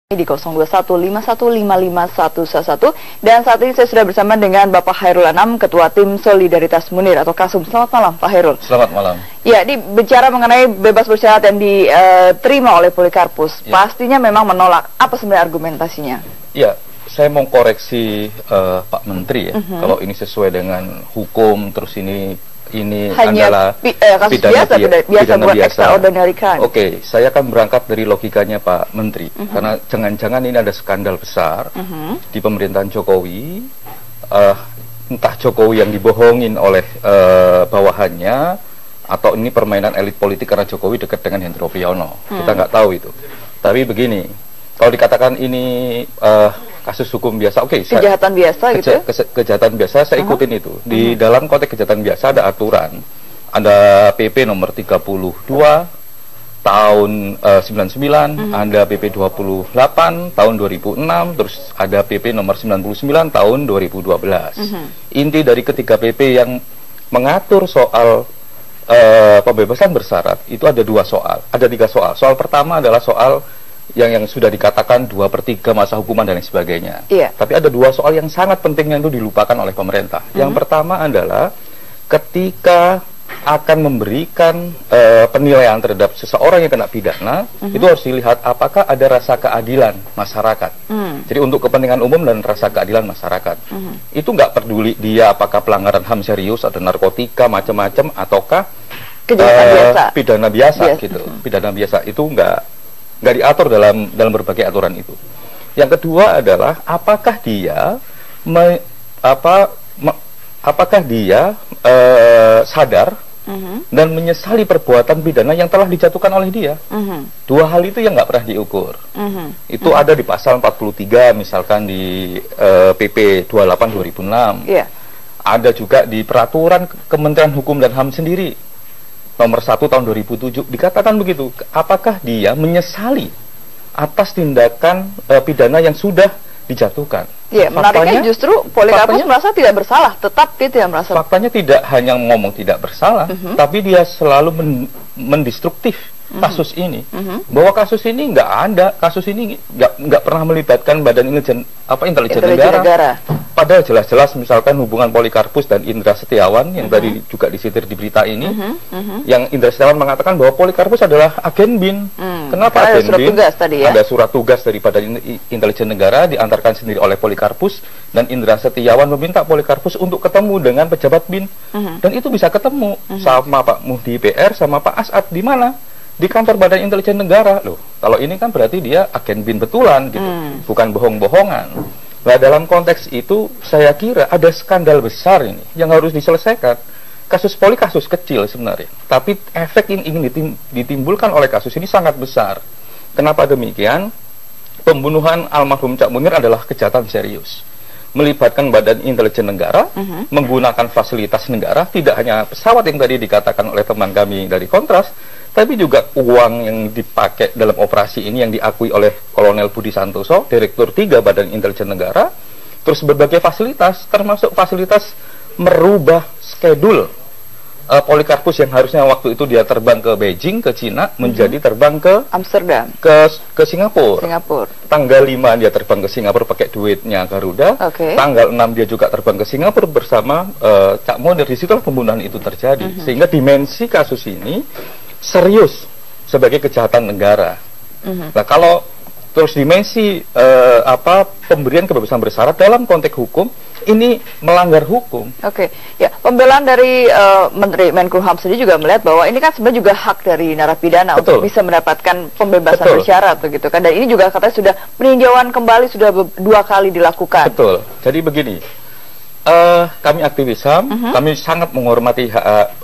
Di 0215155111 dan saat ini saya sudah bersama dengan Bapak Hairul Anam, Ketua Tim Solidaritas Munir atau Kasum. Selamat malam Pak Hairul. Selamat malam. Ya, bicara mengenai bebas bersyarat yang diterima oleh Polikarpus, ya, pastinya memang menolak. Apa sebenarnya argumentasinya? Ya, saya mau koreksi Pak Menteri ya. Kalau ini sesuai dengan hukum, terus ini hanya adalah kasus biasa buat extraordinary crime. Oke, saya akan berangkat dari logikanya Pak Menteri, karena jangan-jangan ini ada skandal besar di pemerintahan Jokowi, entah Jokowi yang dibohongin oleh bawahannya, atau ini permainan elit politik karena Jokowi dekat dengan Hendro Priyono. Kita nggak tahu itu. Tapi begini, kalau dikatakan ini kasus hukum biasa, oke, kejahatan biasa gitu ya? Kejahatan biasa, saya ikutin itu. Di dalam konteks kejahatan biasa ada aturan, ada PP nomor 32 tahun 99, ada PP 28 tahun 2006, terus ada PP nomor 99 tahun 2012. Inti dari ketiga PP yang mengatur soal pembebasan bersyarat itu ada tiga soal. Soal pertama adalah soal yang sudah dikatakan 2/3 masa hukuman dan lain sebagainya. Tapi ada dua soal yang sangat penting yang itu dilupakan oleh pemerintah. Yang pertama adalah ketika akan memberikan penilaian terhadap seseorang yang kena pidana, itu harus dilihat apakah ada rasa keadilan masyarakat. Jadi untuk kepentingan umum dan rasa keadilan masyarakat. Itu nggak peduli dia apakah pelanggaran HAM serius, ada narkotika, macam-macam, ataukah pidana biasa gitu. Pidana biasa itu nggak diatur dalam berbagai aturan itu. Yang kedua adalah apakah dia sadar dan menyesali perbuatan pidana yang telah dijatuhkan oleh dia. Dua hal itu yang nggak pernah diukur. Itu ada di pasal 43 misalkan di PP 28 2006. Ada juga di peraturan Kementerian Hukum dan HAM sendiri nomor 1 tahun 2007 dikatakan begitu. Apakah dia menyesali atas tindakan pidana yang sudah dijatuhkan? Iya, menariknya justru Polikarpus merasa tidak bersalah, tetap dia tidak merasa. Faktanya tidak hanya ngomong tidak bersalah, tapi dia selalu mendestruktif kasus ini. Bahwa kasus ini nggak ada, kasus ini nggak pernah melibatkan Badan Intelijen Negara. Padahal jelas-jelas misalkan hubungan Polikarpus dan Indra Setiawan yang tadi juga disitir di berita ini, yang Indra Setiawan mengatakan bahwa Polikarpus adalah agen BIN. Kenapa agen BIN? Ada surat tugas dari Badan Intelijen Negara diantarkan sendiri oleh Polikarpus, dan Indra Setiawan meminta Polikarpus untuk ketemu dengan pejabat BIN. Dan itu bisa ketemu sama Pak Muhdi PR sama Pak As'ad di mana? Di kantor Badan Intelijen Negara. Loh, kalau ini kan berarti dia agen BIN betulan gitu, bukan bohong-bohongan. Nah, dalam konteks itu saya kira ada skandal besar ini yang harus diselesaikan. Kasus Poli kasus kecil sebenarnya, tapi efek yang ingin ditimbulkan oleh kasus ini sangat besar. Kenapa demikian? Pembunuhan almarhum Cak Munir adalah kejahatan serius, melibatkan Badan Intelijen Negara, menggunakan fasilitas negara, tidak hanya pesawat yang tadi dikatakan oleh teman kami dari Kontras, tapi juga uang yang dipakai dalam operasi ini yang diakui oleh Kolonel Budi Santoso, Direktur 3 Badan Intelijen Negara, terus berbagai fasilitas, termasuk fasilitas merubah skedul Polikarpus yang harusnya waktu itu dia terbang ke Beijing, ke Cina, menjadi terbang ke Amsterdam, ke Singapura. Tanggal 5 dia terbang ke Singapura pakai duitnya Garuda. Tanggal 6 dia juga terbang ke Singapura bersama Cak Munir. Di situlah pembunuhan itu terjadi. Sehingga dimensi kasus ini serius sebagai kejahatan negara. Nah, kalau terus dimensi pemberian kebebasan bersyarat dalam konteks hukum ini melanggar hukum. Ya, pembelaan dari Menteri Menkumham sendiri juga melihat bahwa ini kan sebenarnya juga hak dari narapidana untuk bisa mendapatkan pembebasan bersyarat begitu kan. Dan ini juga katanya sudah peninjauan kembali sudah 2 kali dilakukan. Jadi begini. Kami aktivis HAM, kami sangat menghormati hak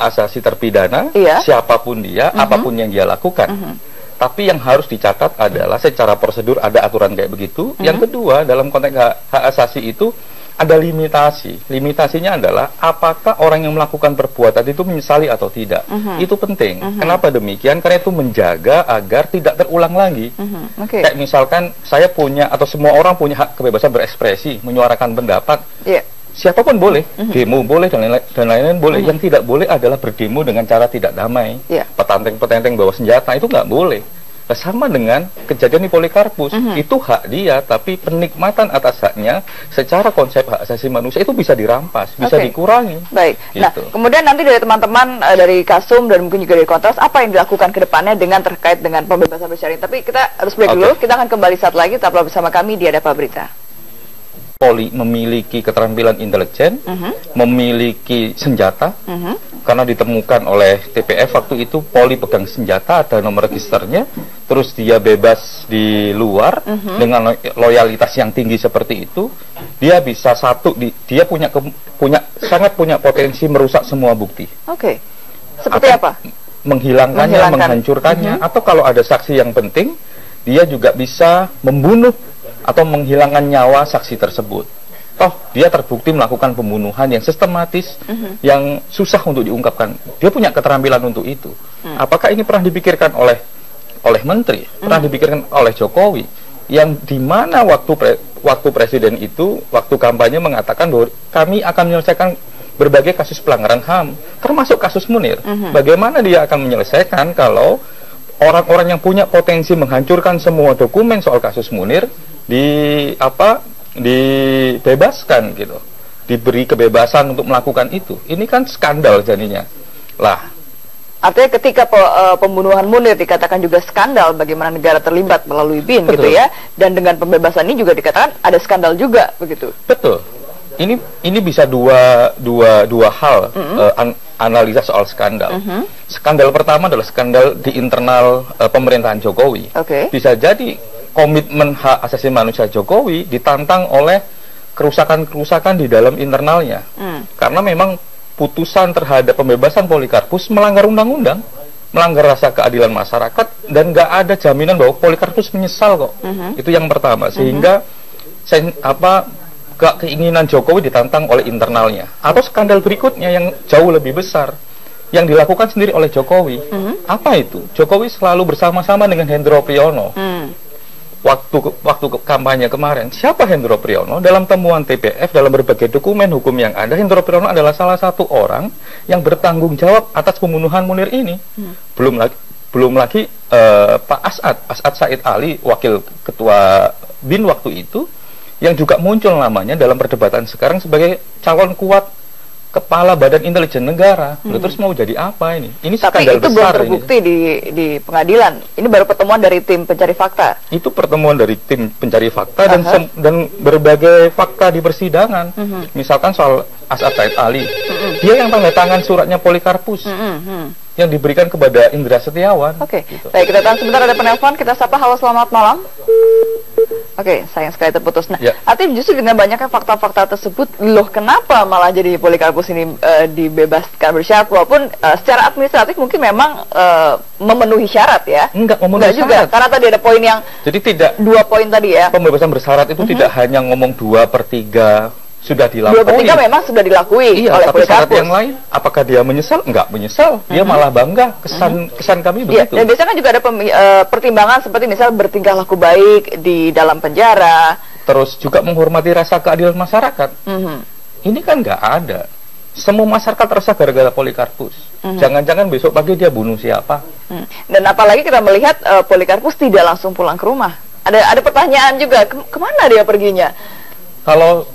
asasi terpidana, siapapun dia, apapun yang dia lakukan. Tapi yang harus dicatat adalah secara prosedur ada aturan kayak begitu. Yang kedua, dalam konteks hak asasi itu ada limitasi. Limitasinya adalah apakah orang yang melakukan perbuatan itu menyesali atau tidak. Itu penting. Kenapa demikian? Karena itu menjaga agar tidak terulang lagi. Kayak misalkan saya punya atau semua orang punya hak kebebasan berekspresi, menyuarakan pendapat. Siapapun boleh, demo boleh dan lain-lain boleh. Yang tidak boleh adalah berdemo dengan cara tidak damai, petanteng-petenteng bawa senjata, itu nggak boleh. Sama dengan kejadian di Polikarpus, itu hak dia, tapi penikmatan atas haknya secara konsep hak asasi manusia itu bisa dirampas, bisa dikurangi. Baik. Gitu. Nah, kemudian nanti dari teman-teman dari Kasum dan mungkin juga dari Kontras, apa yang dilakukan ke depannya dengan terkait dengan pembebasan bersyarat? Tapi kita harus break dulu, kita akan kembali saat lagi, tetaplah bersama kami di Ada Apa Berita. Polri memiliki keterampilan intelijen, memiliki senjata, karena ditemukan oleh TPF waktu itu Polri pegang senjata, ada nomor registernya, terus dia bebas di luar dengan loyalitas yang tinggi seperti itu, dia bisa dia sangat punya potensi merusak semua bukti. Oke. Seperti apa? Menghilangkannya, menghancurkannya, atau kalau ada saksi yang penting, dia juga bisa membunuh atau menghilangkan nyawa saksi tersebut. Toh dia terbukti melakukan pembunuhan yang sistematis, yang susah untuk diungkapkan. Dia punya keterampilan untuk itu. Apakah ini pernah dipikirkan oleh menteri, pernah dipikirkan oleh Jokowi, yang dimana waktu presiden itu, waktu kampanye mengatakan bahwa kami akan menyelesaikan berbagai kasus pelanggaran HAM, termasuk kasus Munir. Bagaimana dia akan menyelesaikan kalau orang-orang yang punya potensi menghancurkan semua dokumen soal kasus Munir dibebaskan gitu, diberi kebebasan untuk melakukan itu? Ini kan skandal jadinya. Lah, artinya ketika pembunuhan Munir dikatakan juga skandal, bagaimana negara terlibat melalui BIN gitu ya, dan dengan pembebasan ini juga dikatakan ada skandal juga begitu. Betul. Ini bisa dua hal analisa soal skandal. Skandal pertama adalah skandal di internal pemerintahan Jokowi. Bisa jadi komitmen hak asasi manusia Jokowi ditantang oleh kerusakan-kerusakan di dalam internalnya. Karena memang putusan terhadap pembebasan Polikarpus melanggar undang-undang, melanggar rasa keadilan masyarakat, dan nggak ada jaminan bahwa Polikarpus menyesal kok. Itu yang pertama. Sehingga keinginan Jokowi ditantang oleh internalnya. Atau skandal berikutnya yang jauh lebih besar, yang dilakukan sendiri oleh Jokowi. Apa itu? Jokowi selalu bersama-sama dengan Hendro Priyono. Waktu kampanye kemarin, siapa Hendro Priyono? Dalam temuan TPF, dalam berbagai dokumen hukum yang ada, Hendro Priyono adalah salah satu orang yang bertanggung jawab atas pembunuhan Munir ini. Belum lagi Pak As'ad Said Ali, wakil ketua BIN waktu itu, yang juga muncul namanya dalam perdebatan sekarang sebagai calon kuat kepala Badan Intelijen Negara. Terus mau jadi apa ini? Ini skandal besar. Tapi itu belum terbukti di pengadilan. Ini baru pertemuan dari tim pencari fakta. Itu pertemuan dari tim pencari fakta dan berbagai fakta di persidangan. Misalkan soal As'ad Said Ali, dia yang tanda tangan suratnya Polikarpus yang diberikan kepada Indra Setiawan. Gitu. Baik, kita tahan sebentar, ada penelpon. Kita sapa. Halo, selamat malam. Sayang sekali terputus. Nah, artinya justru dengan banyaknya fakta-fakta tersebut, loh kenapa malah jadi Polikarpus ini dibebaskan bersyarat, walaupun secara administratif mungkin memang memenuhi syarat ya? Enggak juga, karena tadi ada poin yang, jadi tidak, 2 poin tadi ya. Pembebasan bersyarat itu tidak hanya ngomong 2/3 sudah dilakukan. 2/3 memang sudah dilakui oleh Polikarpus. Yang lain, apakah dia menyesal? Enggak menyesal, dia malah bangga. Kesan kami begitu. Dan biasanya kan juga ada pertimbangan seperti misal bertingkah laku baik di dalam penjara. Terus juga menghormati rasa keadilan masyarakat. Ini kan nggak ada. Semua masyarakat resah gara-gara Polikarpus. Jangan-jangan besok pagi dia bunuh siapa? Dan apalagi kita melihat Polikarpus tidak langsung pulang ke rumah. Ada pertanyaan juga, kemana dia perginya? Kalau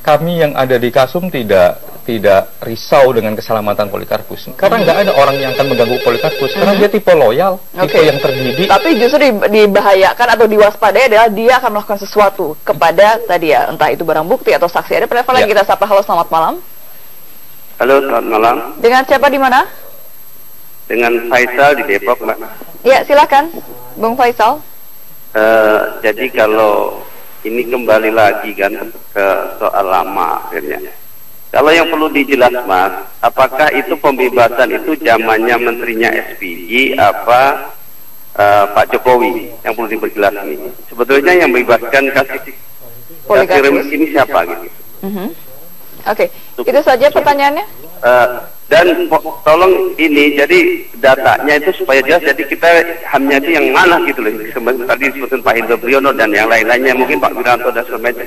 kami yang ada di Kasum tidak risau dengan keselamatan Polikarpus, karena nggak ada orang yang akan mengganggu Polikarpus, karena dia tipe loyal, tipe yang terdidik. Tapi justru dibahayakan atau diwaspadai adalah dia akan melakukan sesuatu kepada tadi ya, entah itu barang bukti atau saksi. Ada penelpon lagi, kita sapa. Halo, selamat malam. Halo, selamat malam. Dengan siapa, di mana? Dengan Faisal di Depok, Mbak. Ya, silakan, Bung Faisal. Jadi kalau ini kembali lagi kan ke soal lama akhirnya. Kalau yang perlu dijelas, Mas, apakah itu pembebasan itu zamannya menterinya SBY apa Pak Jokowi yang perlu diperjelas ini? Sebetulnya yang membebaskan kasih remis ini siapa gitu? Itu saja pertanyaannya. Dan tolong ini, jadi datanya itu supaya jelas, jadi kita hamnya itu yang mana gitu loh. Tadi disebutkan Pak Hendro Priyono dan yang lain-lainnya, mungkin Pak Wiranto dan sebagainya.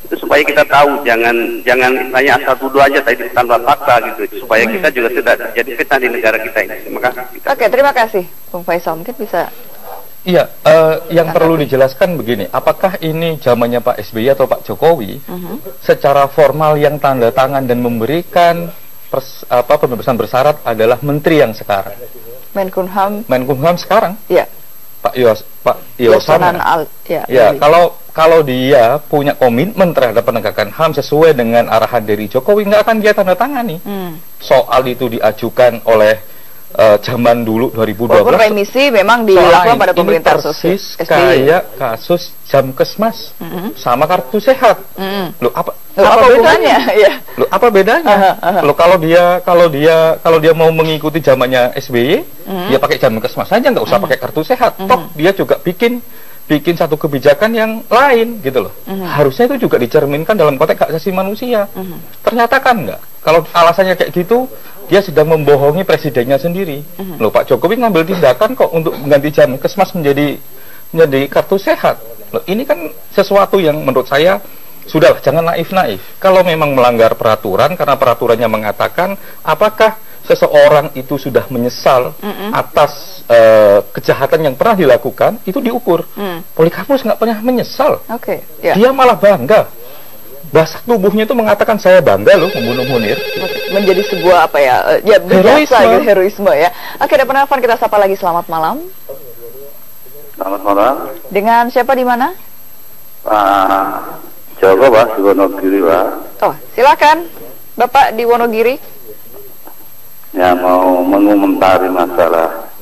Itu supaya kita tahu, jangan hanya asal tuduh aja tadi tanpa fakta gitu, supaya kita juga tidak jadi fitnah di negara kita ini. Terima kasih. Terima kasih Bung Faisal, mungkin bisa. Iya, yang perlu dijelaskan begini, apakah ini zamannya Pak SBY atau Pak Jokowi secara formal yang tanda tangan dan memberikan pembebasan bersyarat adalah menteri yang sekarang. Menkumham sekarang. Iya. Pak Yosanan. Ya, kalau dia punya komitmen terhadap penegakan HAM sesuai dengan arahan dari Jokowi, nggak akan dia tanda tangani. Soal itu diajukan oleh zaman dulu 2012. Walaupun remisi memang dilakukan pada pemerintah persis kayak kasus Jamkesmas sama kartu sehat. Loh, apa bedanya? Loh, apa bedanya? Loh, kalau dia mau mengikuti zamannya SBY, dia pakai Jamkesmas saja, nggak usah pakai kartu sehat. Toh dia juga bikin satu kebijakan yang lain gitu loh. Harusnya itu juga dicerminkan dalam konteks hak asasi manusia. Ternyata kan enggak. Kalau alasannya kayak gitu, dia sedang membohongi presidennya sendiri. Loh, Pak Jokowi ngambil tindakan kok untuk mengganti Jamkesmas menjadi kartu sehat. Loh, ini kan sesuatu yang menurut saya sudahlah, jangan naif-naif. Kalau memang melanggar peraturan karena peraturannya mengatakan apakah seseorang itu sudah menyesal atas kejahatan yang pernah dilakukan, itu diukur. Polikarpus nggak pernah menyesal. Dia malah bangga. Bahasa tubuhnya itu mengatakan saya bangga loh membunuh Munir. Menjadi sebuah heroisme ya. Oke, ada penelpon, kita sapa lagi. Selamat malam. Selamat malam. Dengan siapa di mana? Pak Joko, Pak, di Wonogiri, Pak. Oh, silakan Bapak di Wonogiri. Ya, mau mengomentari masalah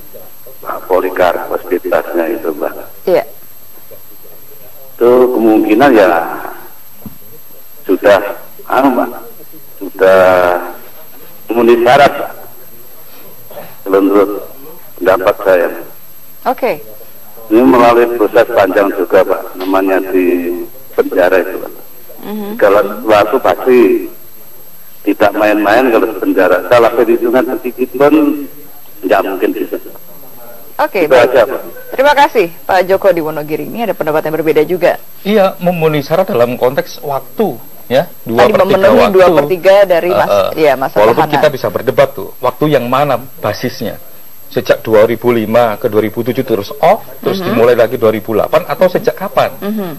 Pak Polikarpus bebasnya itu, Pak. Iya. Itu kemungkinan ya sudah memenuhi syarat, Pak. Menurut pendapat saya. Oke. Ini melalui proses panjang juga, Pak. Namanya di penjara itu, Pak. Kalau sesuatu pasti tidak main-main kalau di penjara. Salah perhitungan sedikit pun tidak mungkin bisa. Oke, baik. Terima kasih Pak Joko di Wonogiri. Ini ada pendapat yang berbeda juga. Iya, memenuhi syarat dalam konteks waktu, ya. 2/3 dari masa walaupun kita bisa berdebat tuh, waktu yang mana basisnya. Sejak 2005 ke 2007 terus off, terus dimulai lagi 2008, atau sejak kapan?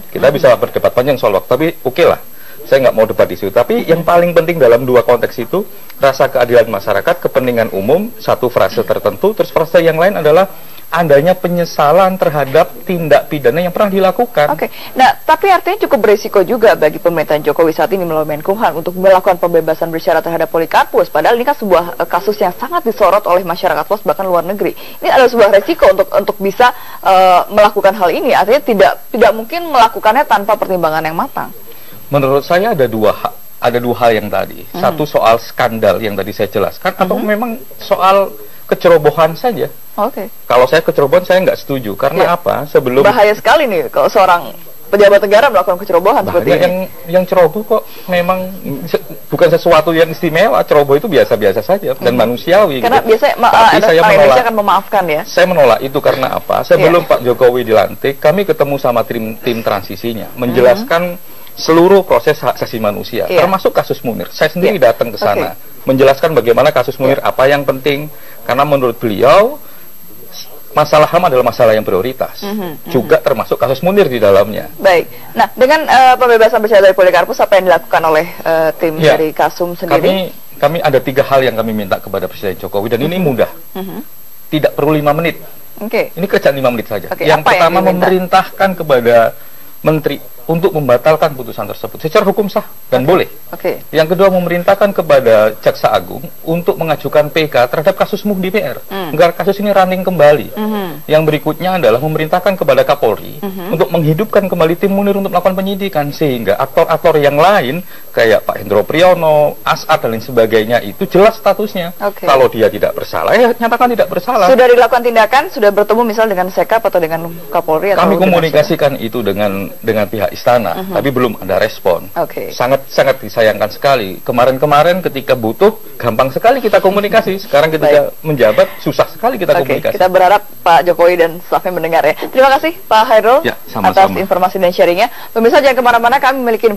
Kita bisa berdebat panjang soal waktu, tapi oke lah. Saya nggak mau debat di situ. Tapi yang paling penting dalam dua konteks itu, rasa keadilan masyarakat, kepentingan umum, satu frase tertentu, terus frase yang lain adalah adanya penyesalan terhadap tindak pidana yang pernah dilakukan. Oke. Nah, tapi artinya cukup berisiko juga bagi pemerintahan Jokowi saat ini melalui Menkumham untuk melakukan pembebasan bersyarat terhadap Polikarpus. Padahal ini kan sebuah kasus yang sangat disorot oleh masyarakat luas bahkan luar negeri. Ini adalah sebuah resiko untuk bisa melakukan hal ini. Artinya tidak mungkin melakukannya tanpa pertimbangan yang matang. Menurut saya ada dua hal yang tadi. Satu soal skandal yang tadi saya jelaskan, atau memang soal kecerobohan saja. Oke. Kalau saya kecerobohan saya nggak setuju. Karena apa? Sebelum bahaya sekali nih kalau seorang pejabat negara melakukan kecerobohan seperti ini. Yang ceroboh kok memang bukan sesuatu yang istimewa. Ceroboh itu biasa-biasa saja dan manusiawi. Karena gitu. biasanya saya Indonesia akan memaafkan ya. Saya menolak itu karena apa? Sebelum Pak Jokowi dilantik, kami ketemu sama tim transisinya, menjelaskan seluruh proses hak asasi manusia, termasuk kasus Munir. Saya sendiri datang ke sana, menjelaskan bagaimana kasus Munir, apa yang penting, karena menurut beliau masalah HAM adalah masalah yang prioritas, juga termasuk kasus Munir di dalamnya. Baik. Nah, dengan pembebasan bersyarat dari Polikarpus, apa yang dilakukan oleh tim dari Kasum sendiri? Kami ada 3 hal yang kami minta kepada Presiden Jokowi, dan ini mudah. Tidak perlu 5 menit. Ini kerjaan 5 menit saja. Yang pertama, memerintahkan kepada Menteri untuk membatalkan putusan tersebut secara hukum sah dan boleh. Yang kedua, memerintahkan kepada Jaksa Agung untuk mengajukan PK terhadap kasus MUH DPR agar kasus ini running kembali. Yang berikutnya adalah memerintahkan kepada Kapolri untuk menghidupkan kembali tim Munir untuk melakukan penyidikan, sehingga aktor-aktor yang lain kayak Pak Hendro Priyono, As'ad dan lain sebagainya itu jelas statusnya. Kalau dia tidak bersalah, ya nyatakan tidak bersalah. Sudah dilakukan tindakan, sudah bertemu misal dengan Sekap atau dengan Kapolri? Kami komunikasikan itu dengan pihak istana, tapi belum ada respon. Sangat disayangkan sekali. Kemarin ketika butuh, gampang sekali kita komunikasi. Sekarang ketika menjabat, susah sekali kita komunikasi. Kita berharap Pak Jokowi dan stafnya mendengar ya. Terima kasih Pak Hairul atas informasi dan sharingnya. Pemirsa jangan kemana-mana, kami memiliki informasi